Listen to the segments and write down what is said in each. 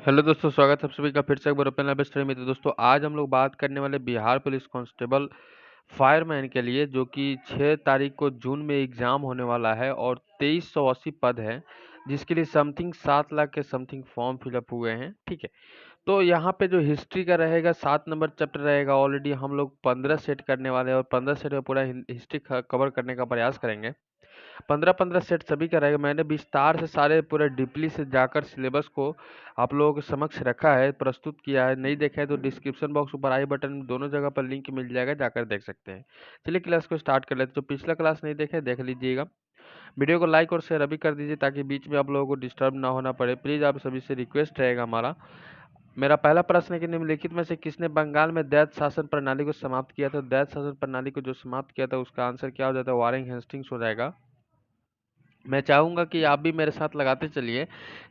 Hello दोस्तों, स्वागत है आप सभी का फिर से एक बार ओपन लैब स्टडी में। तो दोस्तों आज हम लोग बात करने वाले बिहार पुलिस कांस्टेबल फायरमैन के लिए, जो कि 6 तारीख को जून में एग्जाम होने वाला है और 2380 पद हैं, जिसके लिए समथिंग 7 लाख के समथिंग फॉर्म फिलअप हुए हैं। ठीक है, तो यहाँ पे जो हिस्ट्री का रहेगा 7 नंबर चैप्टर रहेगा। ऑलरेडी हम लोग 15 सेट करने वाले हैं और 15 सेट में पूरा हिस्ट्री कवर करने का प्रयास करेंगे। 15-15 सेट सभी का रहेगा। मैंने विस्तार से सारे पूरे डीपली से जाकर सिलेबस को आप लोगों के समक्ष रखा है, प्रस्तुत किया है। नहीं देखा है तो डिस्क्रिप्शन बॉक्स ऊपर आई बटन में दोनों जगह पर लिंक मिल जाएगा, जाकर देख सकते हैं। चलिए क्लास को स्टार्ट कर लेते हैं। जो पिछला क्लास नहीं देखे देख लीजिएगा। वीडियो को लाइक और शेयर अभी कर दीजिए ताकि बीच में आप लोगों को डिस्टर्ब ना होना पड़े। प्लीज़ आप सभी से रिक्वेस्ट रहेगा हमारा। मेरा पहला प्रश्न है कि निम्नलिखित में से किसने बंगाल में दैत शासन प्रणाली को समाप्त किया था? दैत शासन प्रणाली को जो समाप्त किया था उसका आंसर क्या हो जाता है? वारेन हेस्टिंग्स हो जाएगा। मैं चाहूँगा कि आप भी मेरे साथ लगाते चलिए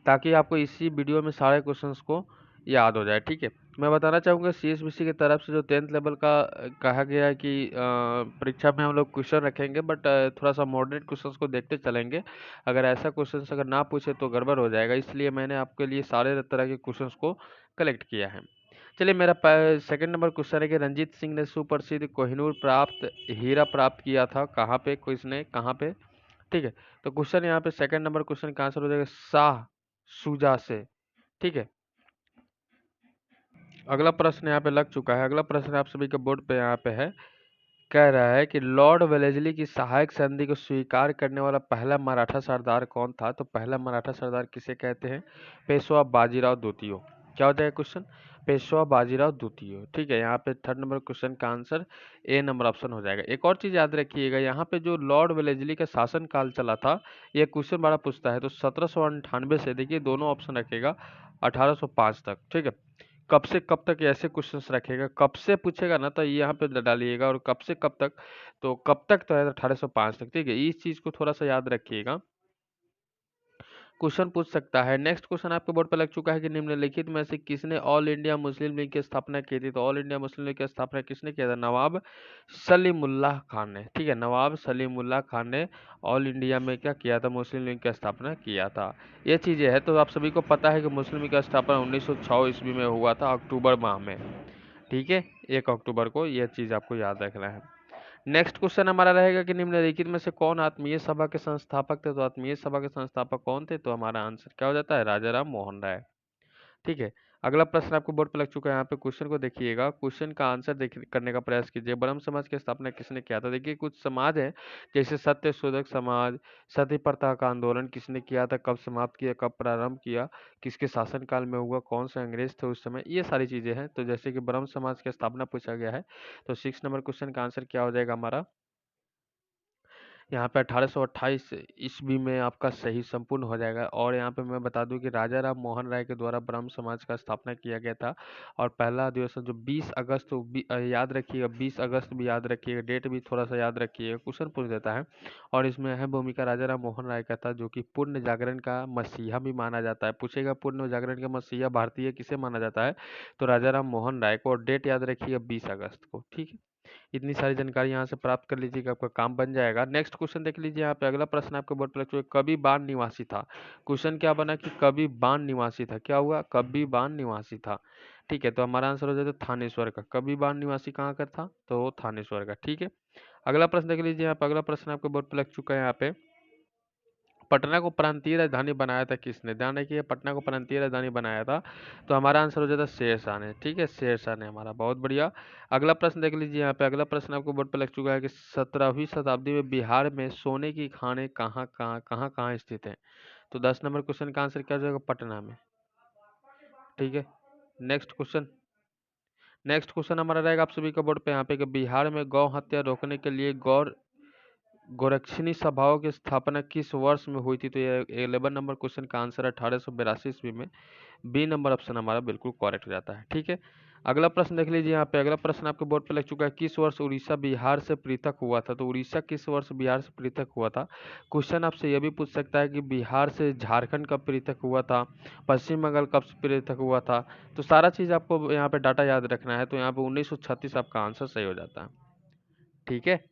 ताकि आपको इसी वीडियो में सारे क्वेश्चंस को याद हो जाए। ठीक है, मैं बताना चाहूँगा सीएसबीसी की तरफ से जो 10th लेवल का कहा गया है कि परीक्षा में हम लोग क्वेश्चन रखेंगे, बट थोड़ा सा मॉडरेट क्वेश्चंस को देखते चलेंगे। अगर ऐसा क्वेश्चंस अगर ना पूछे तो गड़बड़ हो जाएगा, इसलिए मैंने आपके लिए सारे तरह के क्वेश्चंस को कलेक्ट किया है। चलिए, मेरा सेकंड नंबर क्वेश्चन है कि रंजीत सिंह ने सुप्रसिद्ध कोहिनूर प्राप्त हीरा प्राप्त किया था कहाँ पे? किसने, कहाँ पे? ठीक है, तो क्वेश्चन यहाँ पे सेकंड नंबर क्वेश्चन का आंसर हो जाएगा शाह शुजा से। ठीक है, अगला प्रश्न यहाँ पे लग चुका है। अगला प्रश्न आप सभी के बोर्ड पे यहाँ पे है, कह रहा है कि लॉर्ड वेलेस्ली की सहायक संधि को स्वीकार करने वाला पहला मराठा सरदार कौन था? तो पहला मराठा सरदार किसे कहते हैं? पेशवा बाजीराव द्वितीय। क्या हो जाएगा क्वेश्चन? पेशवा बाजीराव द्वितीय। ठीक है, यहाँ पे थर्ड नंबर क्वेश्चन का आंसर ए नंबर ऑप्शन हो जाएगा। एक और चीज याद रखिएगा, यहाँ पे जो लॉर्ड वेलेस्ली का शासन काल चला था, ये क्वेश्चन बड़ा पूछता है। तो 1798 से, देखिए दोनों ऑप्शन रखेगा, 1805 तक। ठीक है, कब से कब तक ऐसे क्वेश्चंस रखेगा। कब से पूछेगा ना तो ये यहाँ पे डालिएगा, और कब से कब तक, तो कब तक तो है 1805 तक। ठीक है, इस चीज को थोड़ा सा याद रखिएगा, क्वेश्चन पूछ सकता है। नेक्स्ट क्वेश्चन आपके बोर्ड पर लग चुका है कि निम्नलिखित में से किसने ऑल इंडिया मुस्लिम लीग की स्थापना की थी? तो ऑल इंडिया मुस्लिम लीग की स्थापना किसने किया था? नवाब सलीमुल्लाह खान ने। ठीक है, नवाब सलीमुल्लाह खान ने ऑल इंडिया में क्या किया था? मुस्लिम लीग की स्थापना किया था। ये चीजें है, तो आप सभी को पता है कि मुस्लिम लीग का स्थापना 1906 ईस्वी में हुआ था, अक्टूबर माह में। ठीक है, 1 अक्टूबर को। यह चीज आपको याद रखना है। नेक्स्ट क्वेश्चन हमारा रहेगा कि निम्नलिखित में से कौन आत्मीय सभा के संस्थापक थे? तो आत्मीय सभा के संस्थापक कौन थे? तो हमारा आंसर क्या हो जाता है? राजा राम मोहन राय। ठीक है, अगला प्रश्न आपको बोर्ड पर लग चुका है। यहाँ पे क्वेश्चन को देखिएगा, क्वेश्चन का आंसर करने का प्रयास कीजिए। ब्रह्म समाज की स्थापना किसने किया था? देखिए कुछ समाज है जैसे सत्य शोधक समाज, सती प्रथा का आंदोलन किसने किया था, कब समाप्त किया, कब प्रारंभ किया, किसके शासनकाल में हुआ, कौन से अंग्रेज थे उस समय, ये सारी चीजें हैं। तो जैसे कि ब्रह्म समाज की स्थापना पूछा गया है, तो 6 नंबर क्वेश्चन का आंसर क्या हो जाएगा हमारा? यहाँ पे 1828 ईस्वी में आपका सही संपूर्ण हो जाएगा। और यहाँ पे मैं बता दूं कि राजा राम मोहन राय के द्वारा ब्रह्म समाज का स्थापना किया गया था। और पहला अधिवेशन जो 20 अगस्त याद रखिएगा, 20 अगस्त भी याद रखिएगा, डेट भी थोड़ा सा याद रखिएगा, क्वेश्चन पूछ देता है। और इसमें अहम भूमिका राजा राम मोहन राय का था, जो कि पूर्ण जागरण का मसीहा भी माना जाता है। पूछेगा पूर्ण जागरण का मसीहा भारतीय किसे माना जाता है? तो राजा राम मोहन राय को। और डेट याद रखिएगा 20 अगस्त को। ठीक है, इतनी सारी जानकारी यहाँ से प्राप्त कर लीजिएगा, आपका काम बन जाएगा। नेक्स्ट क्वेश्चन देख लीजिए, यहाँ पे अगला प्रश्न आपके बोर्ड पर लग चुका है, कभी बाण निवासी था। क्वेश्चन क्या बना कि कभी बाण निवासी था। क्या हुआ? कभी बाण निवासी था। ठीक है, तो हमारा आंसर हो जाता है थानेश्वर का। कभी बाण निवासी कहाँ का था? तो वो थानेश्वर का। ठीक है, अगला प्रश्न देख लीजिए, यहाँ पे अगला प्रश्न आपके बोर्ड पर लग चुका है। यहाँ पे पटना को प्रांतीय राजधानी बनाया था किसने? ध्यान रखिए, पटना को प्रांतीय राजधानी बनाया था, तो हमारा आंसर हो जाता है शेरशाह ने। ठीक है, शेरशाह ने हमारा। बहुत बढ़िया। अगला प्रश्न देख लीजिए, यहाँ पे अगला प्रश्न आपको बोर्ड पे लग चुका है कि 17वीं शताब्दी में बिहार में सोने की खानें कहाँ स्थित हैं? तो 10 नंबर क्वेश्चन का आंसर क्या हो जाएगा? पटना में। ठीक है, नेक्स्ट क्वेश्चन। नेक्स्ट क्वेश्चन हमारा रहेगा आप सभी का बोर्ड पे यहाँ पे कि बिहार में गौ हत्या रोकने के लिए गोरक्षिणी सभाओं की स्थापना किस वर्ष में हुई थी? तो ये 11 नंबर क्वेश्चन का आंसर है 1882 ईस्वी में। बी नंबर ऑप्शन हमारा बिल्कुल करेक्ट हो जाता है। ठीक है, अगला प्रश्न देख लीजिए, यहाँ पे अगला प्रश्न आपके बोर्ड पे लग चुका है, किस वर्ष उड़ीसा बिहार से पृथक हुआ था? तो उड़ीसा किस वर्ष बिहार से पृथक हुआ था? क्वेश्चन आपसे यह भी पूछ सकता है कि बिहार से झारखंड कब पृथक हुआ था, पश्चिम बंगाल कब पृथक हुआ था। तो सारा चीज आपको यहाँ पे डाटा याद रखना है। तो यहाँ पे 1936 आपका आंसर सही हो जाता है। ठीक है,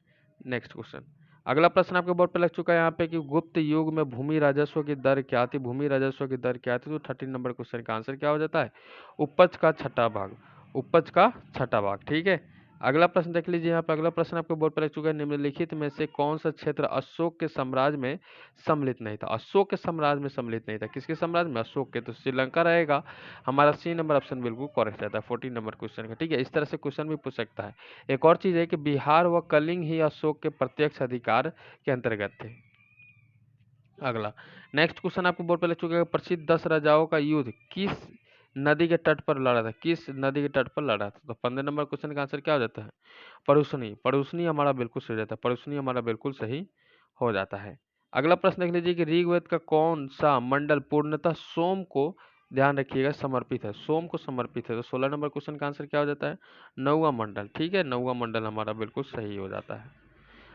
नेक्स्ट क्वेश्चन। अगला प्रश्न आपके बोर्ड पे लग चुका है यहाँ पे कि गुप्त युग में भूमि राजस्व की दर क्या थी। भूमि राजस्व की दर क्या थी, तो 13 नंबर क्वेश्चन का आंसर क्या हो जाता है, उपज का छठा भाग। उपज का छठा भाग, ठीक है। अगला प्रश्न देख लीजिए यहाँ पे। अगला प्रश्न आपके बोर्ड पर लग चुका है, निम्नलिखित में से कौन सा क्षेत्र अशोक के साम्राज्य में सम्मिलित नहीं था। अशोक के साम्राज्य में सम्मिलित नहीं था, किसके साम्राज्य में, अशोक के, तो श्रीलंका रहेगा हमारा। सी नंबर ऑप्शन बिल्कुल करेक्ट रहता है 14 नंबर क्वेश्चन का, ठीक है। इस तरह से क्वेश्चन भी पूछ सकता है। एक और चीज है कि बिहार व कलिंग ही अशोक के प्रत्यक्ष अधिकार के अंतर्गत थे। अगला नेक्स्ट क्वेश्चन आपको बोर्ड पे लग चुका है, प्रसिद्ध 10 राजाओं का युद्ध किस नदी के तट पर लड़ा था। किस नदी के तट पर लड़ा था, तो 15 नंबर क्वेश्चन का आंसर क्या हो जाता है, परुसनी। परुसनी हमारा बिल्कुल सही रहता है, परुसनी हमारा बिल्कुल सही हो जाता है। अगला प्रश्न देख लीजिए कि ऋग्वेद का कौन सा मंडल पूर्णतः सोम को, ध्यान रखिएगा, समर्पित है, सोम को समर्पित है। तो 16 नंबर क्वेश्चन का आंसर क्या हो जाता है, नौवां मंडल, ठीक है। नौवां मंडल हमारा बिल्कुल सही हो जाता है।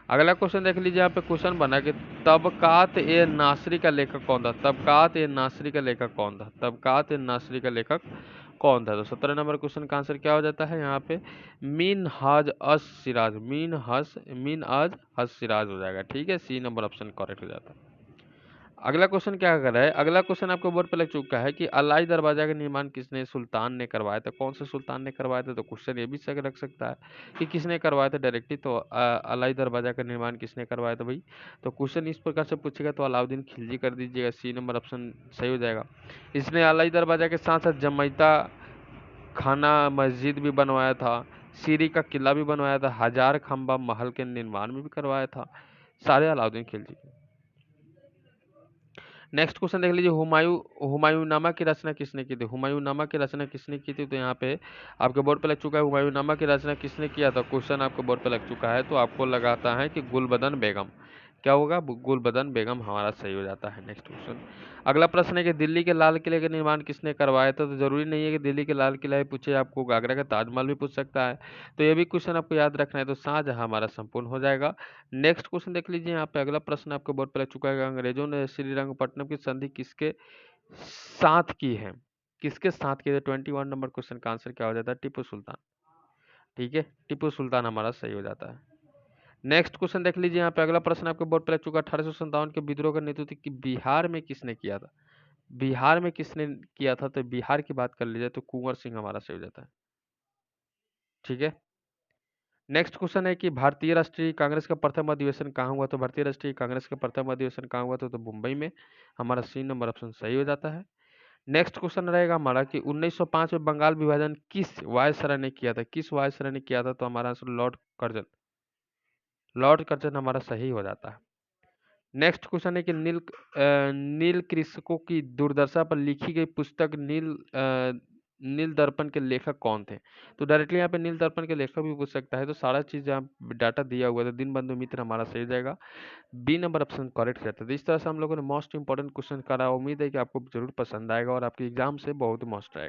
अगला क्वेश्चन देख लीजिए, यहाँ पे क्वेश्चन बना कि तबकात ए नासरी का लेखक कौन था। तबकात ए नासरी का लेखक कौन था, तबकात ए नासरी का लेखक कौन था। तो 17 नंबर क्वेश्चन का आंसर क्या हो जाता है यहाँ पे, मीन हाज अस सिराज, मीन आज हस सिराज हो जाएगा, ठीक है। सी नंबर ऑप्शन करेक्ट हो जाता है। अगला क्वेश्चन क्या कर रहा है, अगला क्वेश्चन आपके बोर्ड पे लग चुका है कि अलाई दरवाजा का निर्माण किसने, सुल्तान ने करवाया था। कौन से सुल्तान ने करवाया था, तो क्वेश्चन ये भी सक रख सकता है कि किसने करवाया था डायरेक्टली, तो अलाई दरवाजा का निर्माण किसने करवाया था भाई। तो क्वेश्चन इस प्रकार से पूछेगा तो अलाउद्दीन खिलजी कर दीजिएगा, सी नंबर ऑप्शन सही हो जाएगा। इसने अलाई दरवाजा के साथ साथ जमैता खाना मस्जिद भी बनवाया था, सीरी का किला भी बनवाया था, हजार खंबा महल के निर्माण में भी करवाया था, सारे अलाउद्दीन खिलजी के। नेक्स्ट क्वेश्चन देख लीजिए, हुमायूंनामा की रचना किसने की थी। हुमायूंनामा की रचना किसने की थी, तो यहाँ पे आपके बोर्ड पे लग चुका है, हुमायूंनामा की रचना किसने किया था। क्वेश्चन आपके बोर्ड पे लग चुका है, तो आपको लगाता है कि गुलबदन बेगम। क्या होगा, गुलबदन बेगम हमारा सही हो जाता है। नेक्स्ट क्वेश्चन, अगला प्रश्न है कि दिल्ली के लाल किले का निर्माण किसने करवाया था। तो जरूरी नहीं है कि दिल्ली के लाल किला ही पूछे, आपको आगरा का ताजमहल भी पूछ सकता है, तो ये भी क्वेश्चन आपको याद रखना है। तो शाहजहां हमारा संपूर्ण हो जाएगा। नेक्स्ट क्वेश्चन देख लीजिए, यहाँ पे अगला प्रश्न आपके बोर्ड पर लग चुका है, अंग्रेजों ने श्रीरंगपट्टनम की संधि किसके साथ की है। किसके साथ की है, 21 नंबर क्वेश्चन का आंसर क्या हो जाता है, टीपू सुल्तान, ठीक है। टीपू सुल्तान हमारा सही हो जाता है। नेक्स्ट क्वेश्चन देख लीजिए, यहाँ पे अगला प्रश्न आपके बोर्ड पर लग चुका है, 1857 के विद्रोह का नेतृत्व कि बिहार में किसने किया था। बिहार में किसने किया था, तो बिहार की बात कर लीजिए तो कुंवर सिंह हमारा सही हो जाता है, ठीक है। नेक्स्ट क्वेश्चन है कि भारतीय राष्ट्रीय कांग्रेस का प्रथम अधिवेशन कहाँ हुआ। तो भारतीय राष्ट्रीय कांग्रेस का प्रथम अधिवेशन कहाँ हुआ था, तो मुंबई में, हमारा सी नंबर ऑप्शन सही हो जाता है। नेक्स्ट क्वेश्चन रहेगा हमारा कि 1905 में बंगाल विभाजन किस वायसराय ने किया था। किस वायसराय ने किया था, तो हमारा answer Lord Curzon, Lord Curzon हमारा सही हो जाता है। नेक्स्ट क्वेश्चन है कि नील कृषकों की दुर्दशा पर लिखी गई पुस्तक नील दर्पण के लेखक कौन थे। तो डायरेक्टली यहाँ पे नील दर्पण के लेखक भी पूछ सकता है, तो सारा चीज यहाँ डाटा दिया हुआ था, दीनबंधु मित्र हमारा सही हो जाएगा, बी नंबर ऑप्शन करेक्ट रहता है। तो इस तरह से हम लोगों ने मोस्ट इंपॉर्टेंट क्वेश्चन करा, उम्मीद है कि आपको जरूर पसंद आएगा और आपके एग्जाम से बहुत मस्त आएगा।